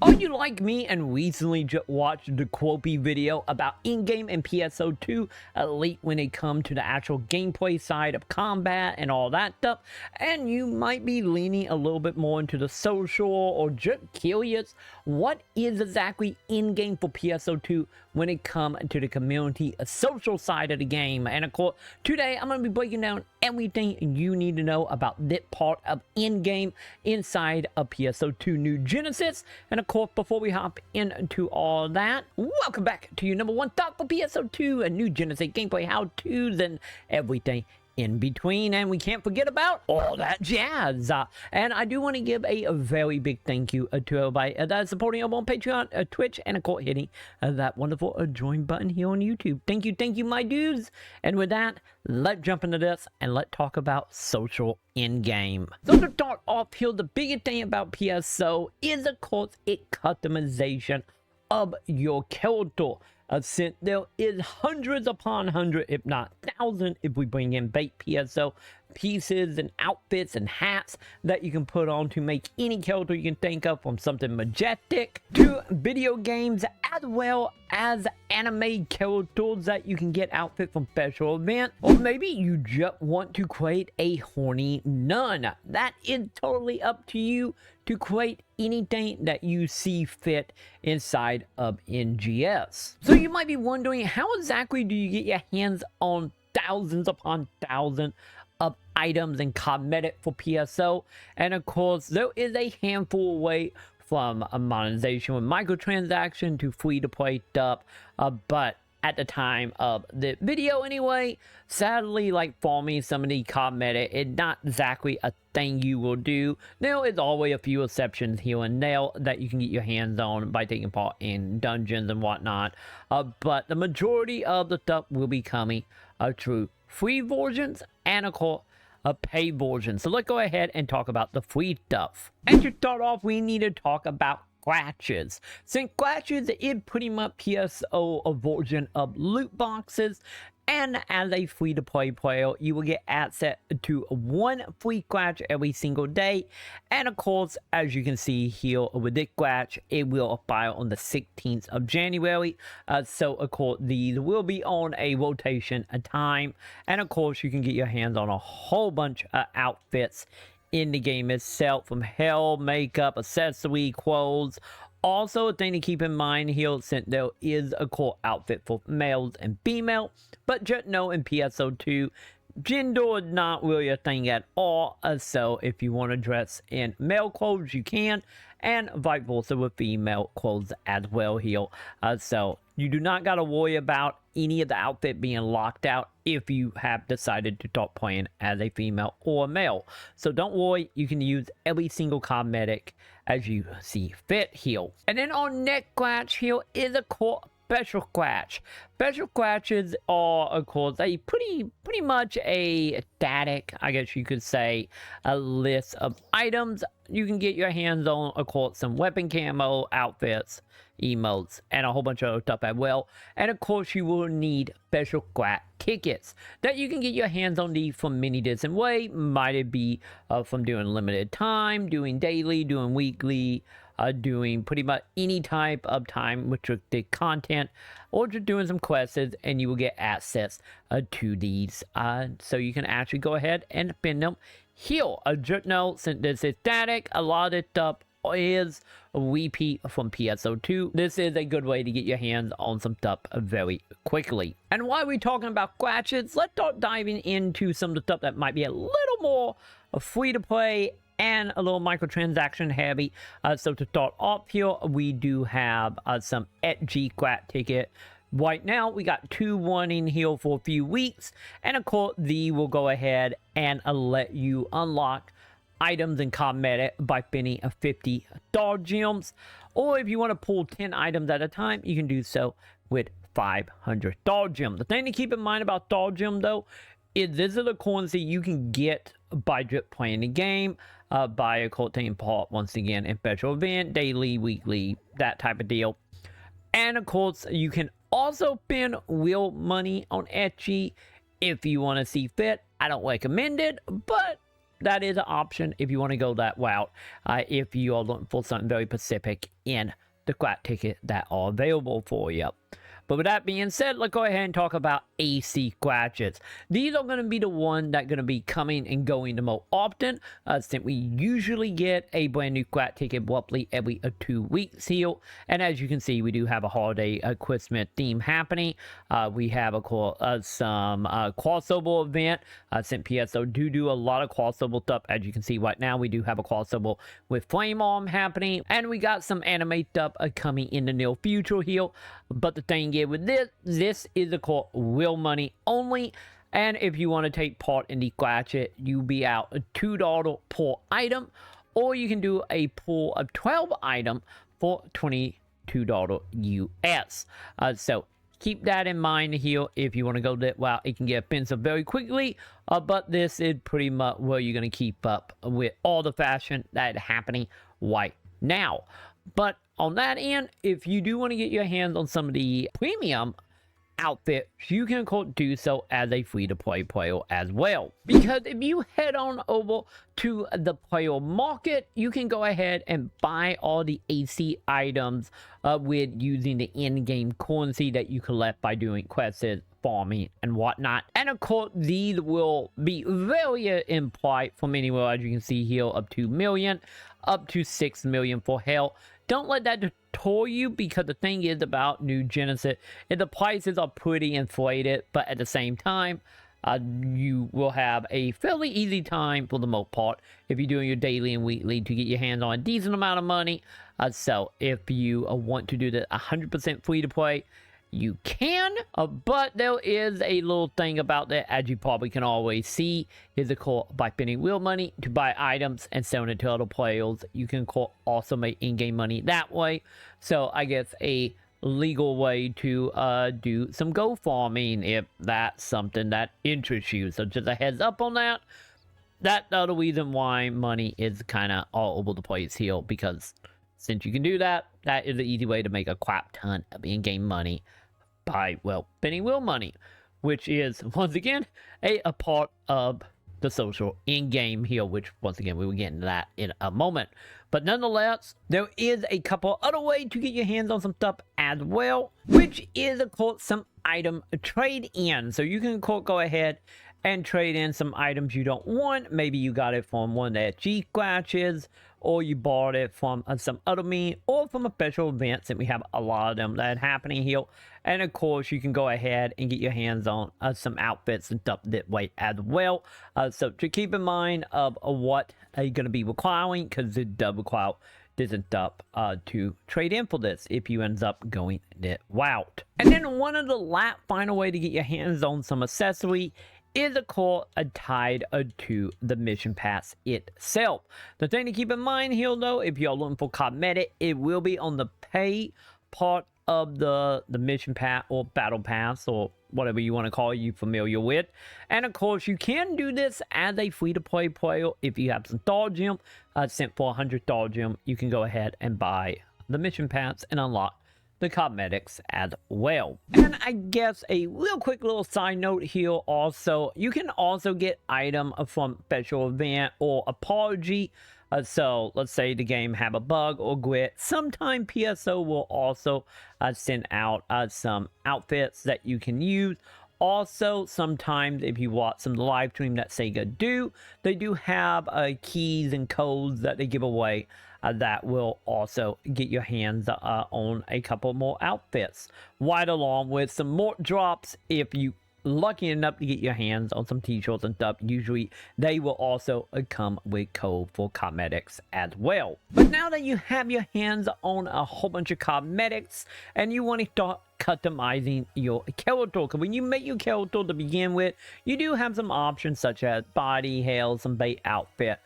Are you like me and recently just watched the Quopy video about Endgame and PSO2 Elite when it comes to the actual gameplay side of combat and all that stuff, and you might be leaning a little bit more into the social or just curious what is exactly Endgame for PSO2 when it comes to the community social side of the game. And of course, today I'm going to be breaking down everything you need to know about this part of Endgame inside of PSO2 New Genesis. And of course, before we hop into all that, welcome back to your #1 thought for PSO2 and New Genesis gameplay how-tos and everything in between, and we can't forget about all that jazz. And I do want to give a very big thank you to everybody that's supporting us on Patreon, Twitch, and of course hitting that wonderful join button here on YouTube. Thank you, my dudes. And with that, let's jump into this and let's talk about social in-game. So to start off here, the biggest thing about PSO is of course its customization of your character. Since there is hundreds upon hundreds, if not thousands, if we bring in bait PSO pieces and outfits and hats that you can put on to make any character you can think of, from something majestic to video games, as well as anime characters that you can get outfit from special event, or maybe you just want to create a horny nun. That is totally up to you to create anything that you see fit inside of NGS. So you might be wondering, how exactly do you get your hands on thousands upon thousands of items and cosmetic for PSO? And of course, there is a handful of ways, from a monetization with microtransaction to free-to-play stuff, but at the time of the video anyway, sadly, like for me, some of the cosmetic is not exactly a thing you will do. There is always a few exceptions here and there that you can get your hands on by taking part in dungeons and whatnot, but the majority of the stuff will be coming through free versions and of course a paid version. So let's go ahead and talk about the free stuff. And to start off, we need to talk about scratches. Since scratches is pretty much PSO a version of loot boxes, and as a free-to-play player, you will get access to one free scratch every single day. And of course, as you can see here with this scratch, it will expire on the 16th of January. So of course, these will be on a rotation a time. And of course, you can get your hands on a whole bunch of outfits in the game itself, from hair, makeup, accessory, clothes. Also, a thing to keep in mind here, since there is a core outfit for males and female, but just know in PSO2, gender is not really a thing at all. So if you want to dress in male clothes, you can, and vice versa with female clothes as well here. So you do not got to worry about any of the outfit being locked out if you have decided to start playing as a female or a male. So don't worry, you can use every single cosmetic as you see fit here. And then our next scratch here is a core special scratch. Special scratches are, of course, a pretty much a static, I guess you could say, a list of items you can get your hands on. Of course, some weapon camo, outfits, emotes, and a whole bunch of other stuff as well. And of course, you will need special scratch tickets that you can get your hands on these from many different ways. Might it be from doing limited time, doing daily, doing weekly, doing pretty much any type of time restricted content, or just doing some quests, and you will get access to these. So you can actually go ahead and pin them here. Just know, since this is static, a lot of this stuff is a repeat from PSO2. This is a good way to get your hands on some stuff very quickly. And while we're talking about scratches, let's start diving into some of the stuff that might be a little more free to play and a little microtransaction heavy. So to start off here, we do have some XG scratch ticket. Right now, we got 2 running here for a few weeks, and of course, these will go ahead and let you unlock items and cosmetic by spending 50 star gems, or if you want to pull 10 items at a time, you can do so with 500 star gems. The thing to keep in mind about star gem though is this is the currency you can get by just playing the game, by a taking part once again in special event, daily, weekly, that type of deal. And of course, you can also spend real money on XG if you want to see fit. I don't recommend it, but that is an option if you want to go that route, if you are looking for something very specific in the scratch ticket that are available for you. But with that being said, let's go ahead and talk about AC scratches. These are going to be the ones that are going to be coming and going the most often, since we usually get a brand new scratch ticket roughly every 2 weeks here. And as you can see, we do have a holiday Christmas theme happening. We have some crossover event, since PSO do a lot of crossover stuff. As you can see right now, we do have a crossover with Flame Arm happening, and we got some anime stuff coming in the near future here. But the thing is with this is a real money only, and if you want to take part in the scratch it, you be out $2 per item, or you can do a pool of 12 items for $22 US. So keep that in mind here. If you want to go that route, it can get expensive very quickly, but this is pretty much where you're going to keep up with all the fashion that is happening right now. But on that end, if you do want to get your hands on some of the premium outfits, you can do so as a free-to-play player as well. Because if you head on over to the player market, you can go ahead and buy all the AC items with using the in-game currency that you collect by doing quests, farming, and whatnot. And of course, these will be very in price from anywhere, as you can see here, up to 2 million, up to 6 million for hell. Don't let that deter you, because the thing is about New Genesis, the prices are pretty inflated, but at the same time, you will have a fairly easy time for the most part if you're doing your daily and weekly to get your hands on a decent amount of money. So if you want to do the 100% free to play, you can, but there is a little thing about that, as you probably can always see, is by spending real money to buy items and selling it to other players. You can also make in-game money that way. So I guess a legal way to do some gold farming, if that's something that interests you. So just a heads up on that. That's the other reason why money is kind of all over the place here, because since you can do that, that is an easy way to make a crap ton of in-game money by, well, spending real money, which is, once again, a part of the social in-game here, which, once again, we will get into that in a moment. But nonetheless, there is a couple other ways to get your hands on some stuff as well, which is, of course, some item trade-in. So you can, go ahead and trade in some items you don't want. Maybe you got it from one of their G scratches, or you bought it from some other mean, or from a special event, and we have a lot of them that are happening here. And of course, you can go ahead and get your hands on some outfits and stuff that way as well. So to keep in mind of what are you going to be requiring, because it does require this stuff to trade in for this if you end up going that route. And then one of the final way to get your hands on some accessory is a core tied to the mission pass itself. The thing to keep in mind here, though, if you're looking for cosmetic, it will be on the pay part of the mission pass or battle pass, or whatever you want to call it, you familiar with. And of course, you can do this as a free-to-play player. If you have some star gem, sent for 100 star gem, you can go ahead and buy the mission pass and unlock the cosmetics as well. And I guess a real quick little side note here also, you can also get item from special event or apology. So let's say the game have a bug or glitch. Sometime PSO will also send out some outfits that you can use. Also, sometimes if you watch some live stream that Sega do, they do have keys and codes that they give away that will also get your hands on a couple more outfits, right along with some more drops. If you lucky enough to get your hands on some t-shirts and stuff, usually they will also come with code for cosmetics as well. But now that you have your hands on a whole bunch of cosmetics and you want to start customizing your character, because when you make your character to begin with, you do have some options such as body, hair, some bait outfit.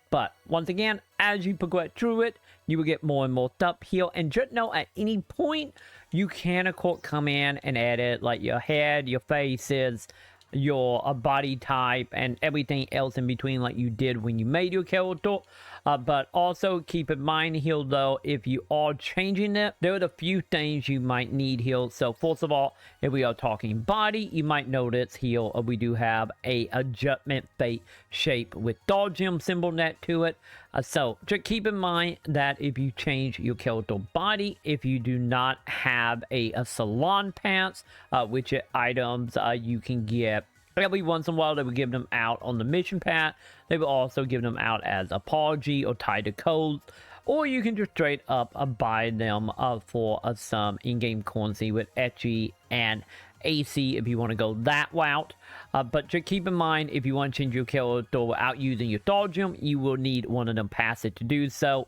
But once again, as you progress through it, you will get more and more stuff here. And just know at any point, you can, of course, come in and edit like your head, your faces, your body type, and everything else in between like you did when you made your character. But also keep in mind here though, if you are changing it, there are a few things you might need here. So first of all, if we are talking body, you might notice here we do have a adjustment face shape with dog gym symbol next to it. So just keep in mind that if you change your character body, if you do not have a Salon pants, which items you can get every once in a while, they will give them out on the mission path. They will also give them out as apology or tied to codes. Or you can just straight up buy them for some in-game currency with Etchy and AC if you want to go that route. But just keep in mind, if you want to change your character without using your dog gym, you will need one of them passes to do so.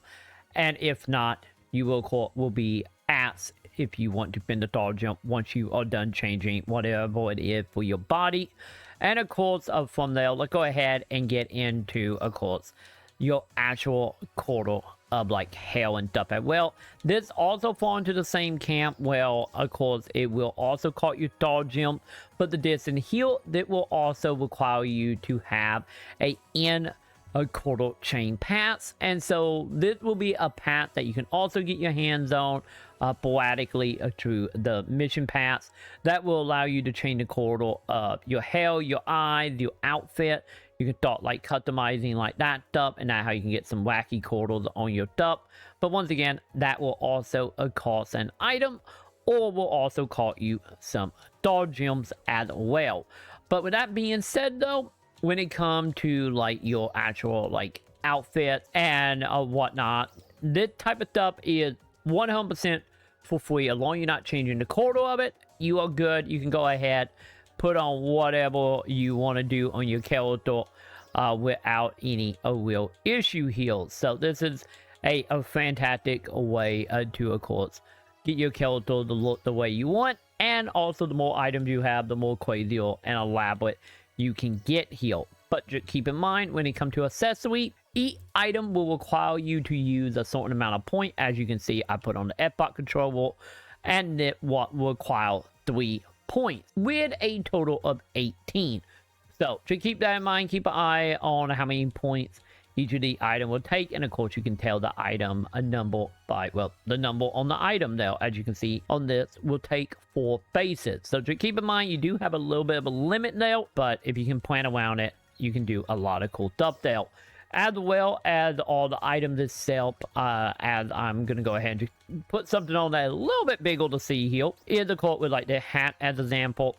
And if not, you will be asked if you want to bend the dog jump once you are done changing whatever it is for your body. And of course, from there, let's go ahead and get into, of course, your actual quarter of like hair and stuff as well. This also falls into the same camp. Well, of course, it will also call your dog jump, but the distance here that will also require you to have a quarter chain pass. And so this will be a path that you can also get your hands on sporadically through the mission paths that will allow you to change the quarter of your hair, your eyes, your outfit. You can start like customizing like that stuff, and that's how you can get some wacky quarters on your stuff. But once again, that will also cost an item, or will also cost you some dog gems as well. But with that being said though, when it comes to like your actual like outfit and whatnot, this type of stuff is 100% for free. As long as you're not changing the quarter of it, you are good. You can go ahead, put on whatever you want to do on your character without any real issue here. So this is a fantastic way to, of course, get your character to look the way you want. And also, the more items you have, the more crazier and elaborate you can get here. But just keep in mind, when it comes to accessory, each item will require you to use a certain amount of point. As you can see, I put on the Xbox controller, and it will require 3 points with a total of 18. So to keep that in mind, keep an eye on how many points each of the item will take. And of course, you can tell the item a number by, well, the number on the item now, as you can see on this, will take 4 faces. So to keep in mind, you do have a little bit of a limit now, but if you can plan around it, you can do a lot of cool stuff there. As well as all the items itself, as I'm going to go ahead and put something on that a little bit bigger to see here, is of course with like the hat as example.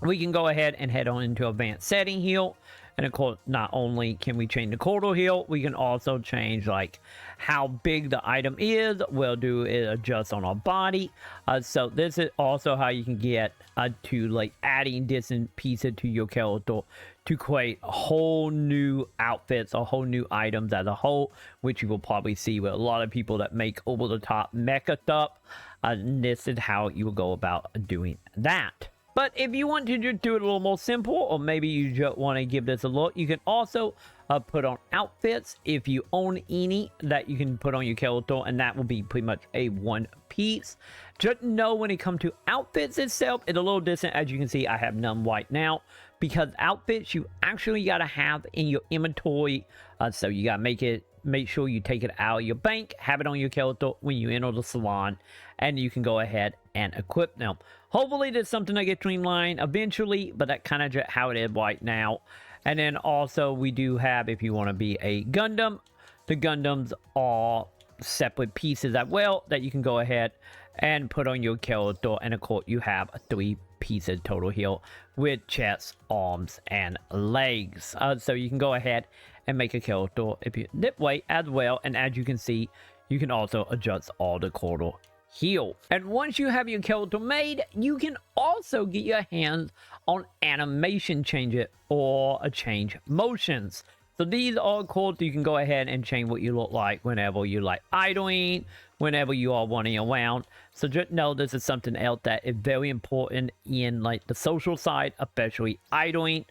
We can go ahead and head on into advanced setting here. And of course, not only can we change the quarter here, we can also change like how big the item is. We'll do it adjust on our body. So this is also how you can get to like adding different pieces to your character to create whole new outfits or whole new items as a whole, which you will probably see with a lot of people that make over the top mecha stuff. This is how you will go about doing that. But if you want to just do it a little more simple, or maybe you just want to give this a look, you can also put on outfits if you own any that you can put on your character, and that will be pretty much a one piece. Just know when it comes to outfits itself, it's a little different. As you can see, I have none right now, because outfits you actually got to have in your inventory. So you got to make sure you take it out of your bank, have it on your character when you enter the salon, and you can go ahead and equip them. Hopefully there's something that gets streamlined eventually, but that kind of just how it is right now. And then also we do have, if you want to be a Gundam, the Gundams are separate pieces as well that you can go ahead and put on your character. And of course you have 3 pieces total here with chest, arms, and legs. So you can go ahead and make a character if you that way as well. And as you can see, you can also adjust all the quarter here. And once you have your character made, you can also get your hands on animation changes or change motions. So these are cool. You can go ahead and change what you look like whenever you like idling, whenever you are running around. So just know this is something else that is very important in like the social side, especially idling.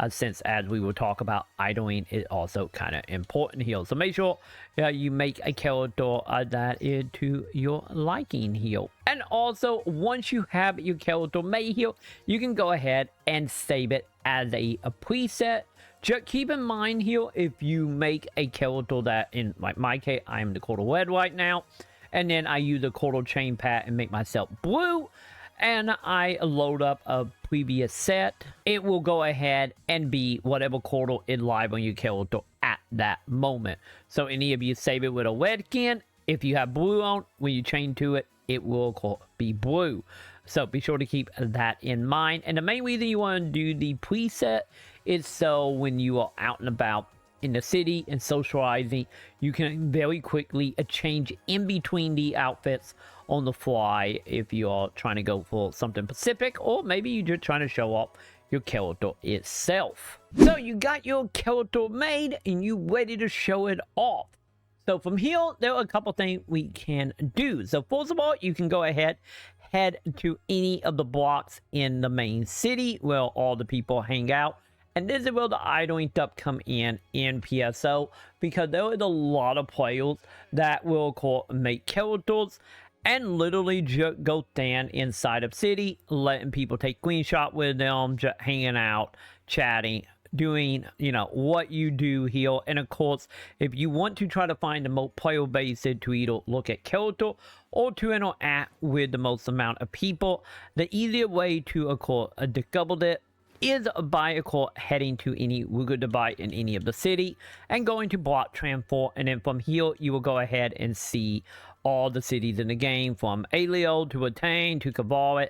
Since as we will talk about, idling is also kind of important here. So make sure you make a character that is to your liking here. And also, once you have your character made here, you can go ahead and save it as a preset Just keep in mind here, if you make a character that, in like my case, I am the quarter red right now, and then I use a quarter chain pad and make myself blue, and I load up a previous set, it will go ahead and be whatever quarter is live on your character at that moment. So any of you save it with a red skin, if you have blue on, when you chain to it, it will be blue. So be sure to keep that in mind. And the main reason you want to do the preset is so when you are out and about in the city and socializing, you can very quickly change in between the outfits on the fly if you are trying to go for something specific, or maybe you're just trying to show off your character itself. So you got your character made and you ready to show it off. So from here, there are a couple things we can do. So first of all, you can go ahead, head to any of the blocks in the main city where all the people hang out. And this is where the idling stuff come in PSO, because there is a lot of players that will make characters and literally just go stand inside of city, letting people take screenshot with them, just hanging out, chatting, doing, you know, what you do here. And of course, if you want to try to find the most player base to either look at character or to interact with the most amount of people, the easier way to, of course, discover it is by, of course, heading to any Google device in any of the city and going to block transfer. And then from here, you will go ahead and see all the cities in the game, from Alio to Attain to Kavarit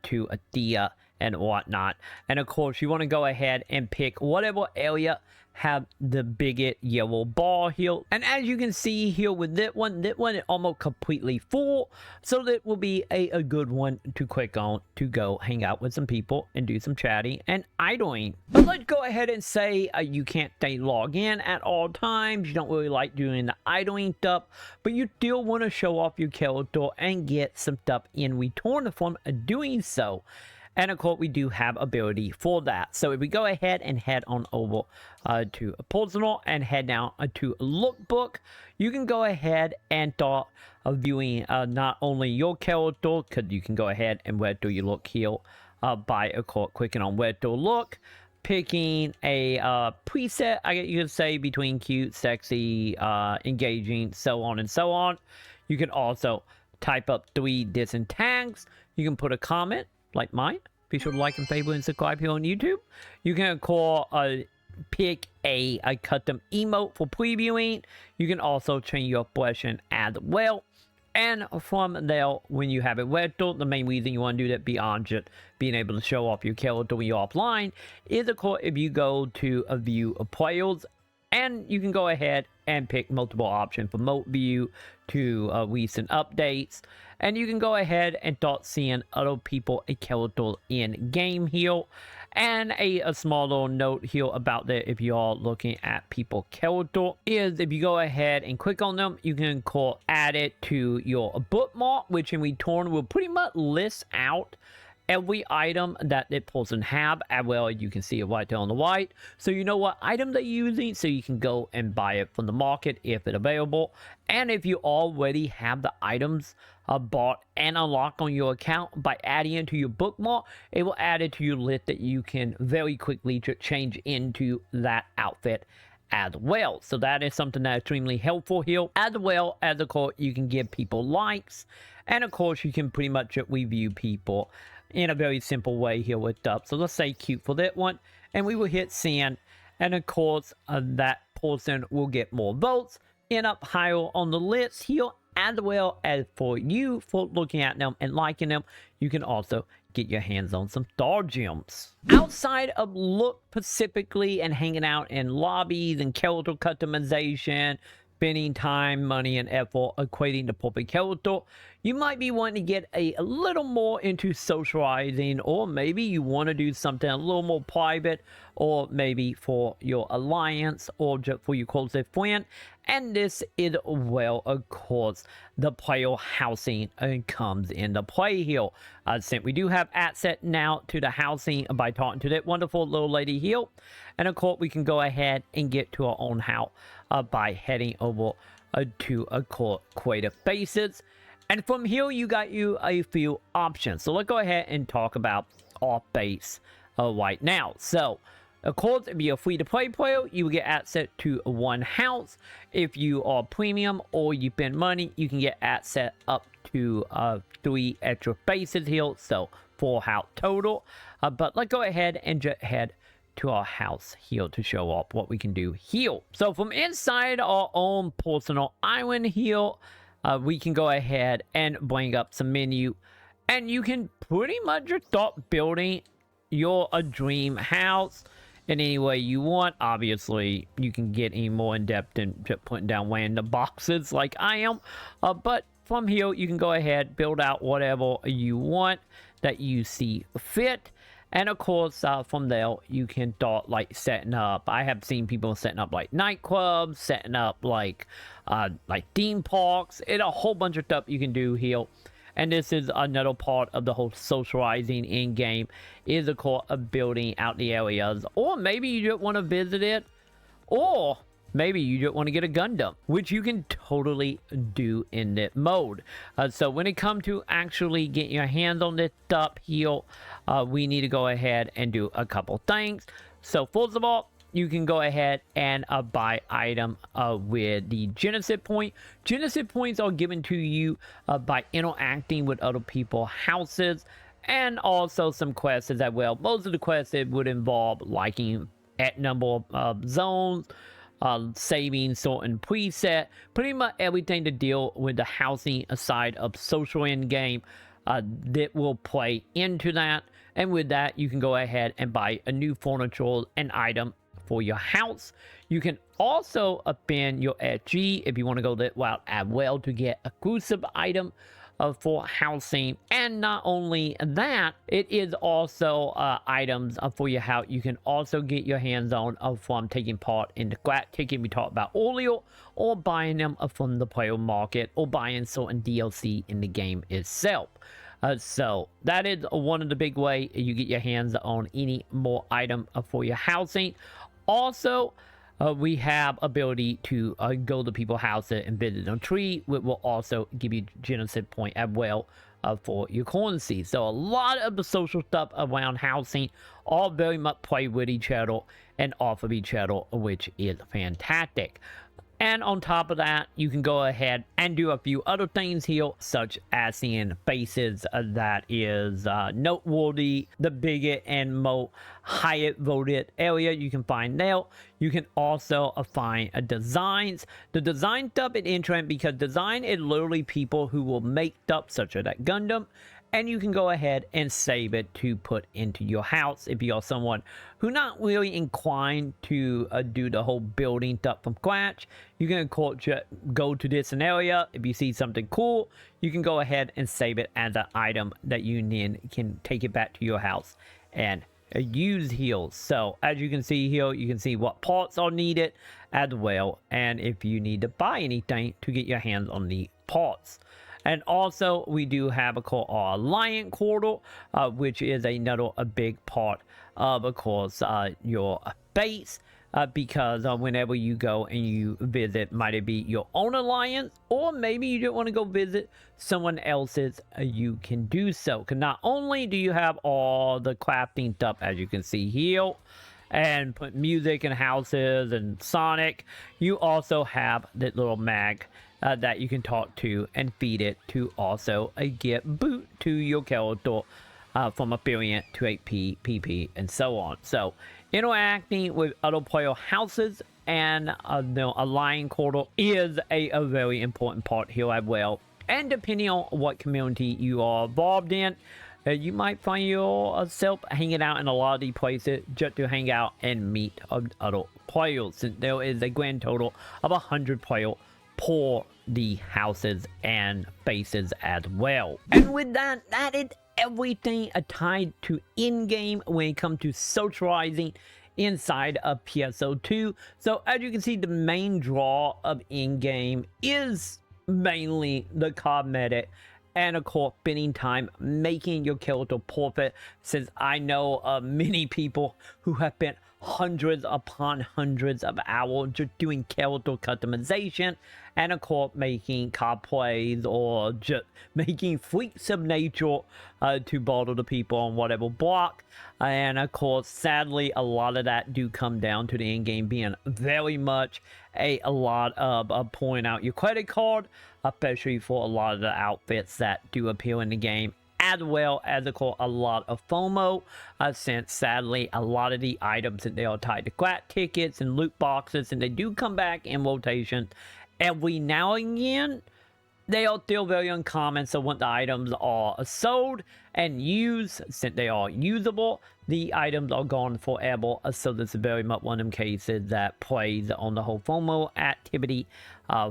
to Athea and whatnot. And of course, you want to go ahead and pick whatever area have the biggest yellow bar here. And as you can see here with that one is almost completely full, so that will be a good one to click on to go hang out with some people and do some chatting and idling. But let's go ahead and say you can't stay logged in at all times, you don't really like doing the idling stuff, but you still want to show off your character and get some stuff in return from doing so. And of course, we do have ability for that. So if we go ahead and head on over to personal and head down to lookbook, you can go ahead and start viewing not only your character, because you can go ahead and where do you look here by, of course, clicking on where to look, picking a preset, I guess you could say, between cute, sexy, engaging, so on and so on. You can also type up 3 different tags. You can put a comment like mine. Be sure to like and favorite and subscribe here on YouTube. You can pick a custom emote for previewing. You can also change your expression as well. And from there, when you have it registered, the main reason you want to do that beyond just being able to show off your character when you're offline is, of course, if you go to a view of players, and you can go ahead and pick multiple options from remote view to recent updates. And you can go ahead and start seeing other people and characters in game here. And a small little note here about that, if you are looking at people character, is if you go ahead and click on them, you can add it to your bookmark, which in return will pretty much list out every item that the person have, as well as you can see it right there on the right, so you know what item they're using, so you can go and buy it from the market if it's available. And if you already have the items bought and unlocked on your account, by adding it to your bookmark, it will add it to your list that you can very quickly change into that outfit as well. So that is something that's extremely helpful here, as well as, of course, you can give people likes, and of course you can pretty much review people in a very simple way here with stuff. So let's say cute for that one, and we will hit send, and of course that person will get more votes, end up higher on the list here, as well as for you for looking at them and liking them. You can also get your hands on some star gems. Outside of look specifically and hanging out in lobbies and character customization, spending time, money, and effort equating to perfect character, you might be wanting to get a little more into socializing, or maybe you want to do something a little more private, or maybe for your alliance, or just for your closest friend. And this is, well, of course, the player housing comes into play here. Since we do have access now to the housing by talking to that wonderful little lady here, and of course we can go ahead and get to our own house by heading over to, of course, creative faces. And from here, you got you a few options. So let's go ahead and talk about our base right now. So Of course, if you're a free-to-play player, you will get access to one house. If you are premium or you spend money, you can get access up to 3 extra bases here, so 4 house total. But let's go ahead and just head to our house here to show off what we can do here. So from inside our own personal island here, we can go ahead and bring up some menu, and you can pretty much just start building your dream house in any way you want. Obviously, you can get any more in depth than just putting down random boxes like I am, but from here you can go ahead, build out whatever you want that you see fit. And of course, from there, you can start like setting up. I have seen people setting up like nightclubs, setting up like theme parks, and a whole bunch of stuff you can do here. And this is another part of the whole socializing in game, is of course building out the areas. Or maybe you just want to visit it, or maybe you just want to get a Gundam, which you can totally do in this mode. So when it comes to actually getting your hands on this stuff here, we need to go ahead and do a couple things. So first of all, you can go ahead and buy item with the Genesis point. Genesis points are given to you by interacting with other people's houses, and also some quests as well. Most of the quests would involve liking at number of zones, saving certain preset, pretty much everything to deal with the housing side of social end game that will play into that. And with that, you can go ahead and buy a new furniture and item for your house. You can also append your SG if you want to go that route as well to get exclusive item for housing. And not only that, it is also items for your house you can also get your hands on from taking part in the scratch ticket we talked about earlier, or buying them from the player market, or buying certain DLC in the game itself. So that is one of the big way you get your hands on any more item for your housing. Also, we have ability to go to people's houses and visit a tree, which will also give you Genesis point as well for your currency. So a lot of the social stuff around housing all very much play with each other and off of each other, which is fantastic. And on top of that, you can go ahead and do a few other things here, such as seeing faces that is noteworthy, the biggest and most highest voted area you can find there. You can also find designs. The design stuff is interesting because design is literally people who will make stuff such as that Gundam, and you can go ahead and save it to put into your house if you're someone who's not really inclined to do the whole building stuff from scratch. You can go to this area. If you see something cool, you can go ahead and save it as an item that you then can take it back to your house and use here. So as you can see here, you can see what parts are needed as well, and if you need to buy anything to get your hands on the parts. And also, we do have our Alliance Quarter, which is another big part of course, your base. Because whenever you go and you visit, might it be your own alliance, or maybe you just want to go visit someone else's, you can do so. Because not only do you have all the crafting stuff, as you can see here, and put music in houses and Sonic, you also have that little mag that you can talk to and feed it to also get boot to your character from experience to HP, PP, and so on. So interacting with other player houses and the Alliance Quarter is a very important part here as well. And depending on what community you are involved in, you might find yourself hanging out in a lot of these places just to hang out and meet other players. Since there is a grand total of 100 players per the houses and bases as well. And with that, that is everything tied to in-game when it comes to socializing inside of PSO2. So as you can see, the main draw of in-game is mainly the cosmetic, and of course spending time making your character perfect, since I know many people who have spent hundreds upon hundreds of hours just doing character customization, and of course making cosplays or just making freaks of nature to bother the people on whatever block. And of course, sadly, a lot of that do come down to the end game being very much a lot of pulling out your credit card, especially for a lot of the outfits that do appear in the game, as well as of course a lot of FOMO, since sadly a lot of the items that they are tied to scratch tickets and loot boxes, and they do come back in rotation every now and again. They are still very uncommon, so when the items are sold and used, since they are usable, the items are gone forever. So this is very much one of them cases that plays on the whole FOMO activity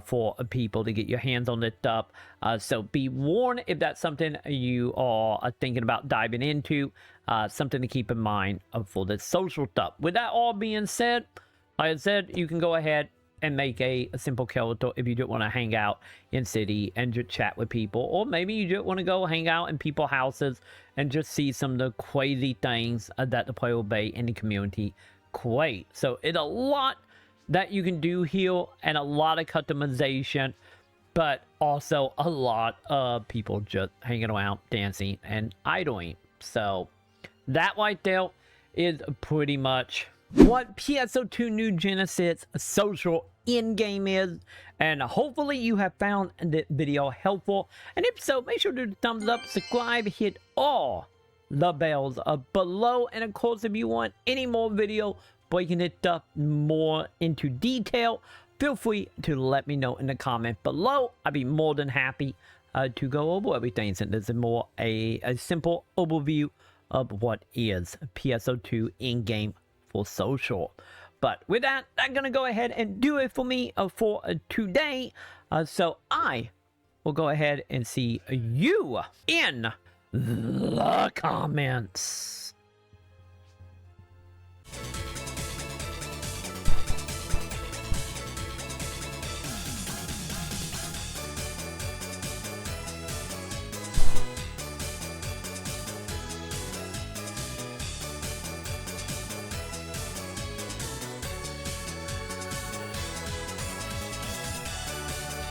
for people to get your hands on this stuff. So be warned if that's something you are thinking about diving into, something to keep in mind for this social stuff. With that all being said, like I said, you can go ahead and make a simple character if you just want to hang out in city and just chat with people, or maybe you just want to go hang out in people's houses and just see some of the crazy things that the player base in the community create. So it's a lot that you can do here and a lot of customization, but also a lot of people just hanging around, dancing and idling. So that right there is pretty much what PSO2 New Genesis social in-game is, and hopefully you have found this video helpful, and if so, make sure to do the thumbs up, subscribe, hit all the bells below, and of course if you want any more video breaking it up more into detail, feel free to let me know in the comment below. I'd be more than happy to go over everything, since this is more a simple overview of what is PSO2 in-game for social. But with that, I'm gonna go ahead and do it for me for today. So I will go ahead and see you in the comments.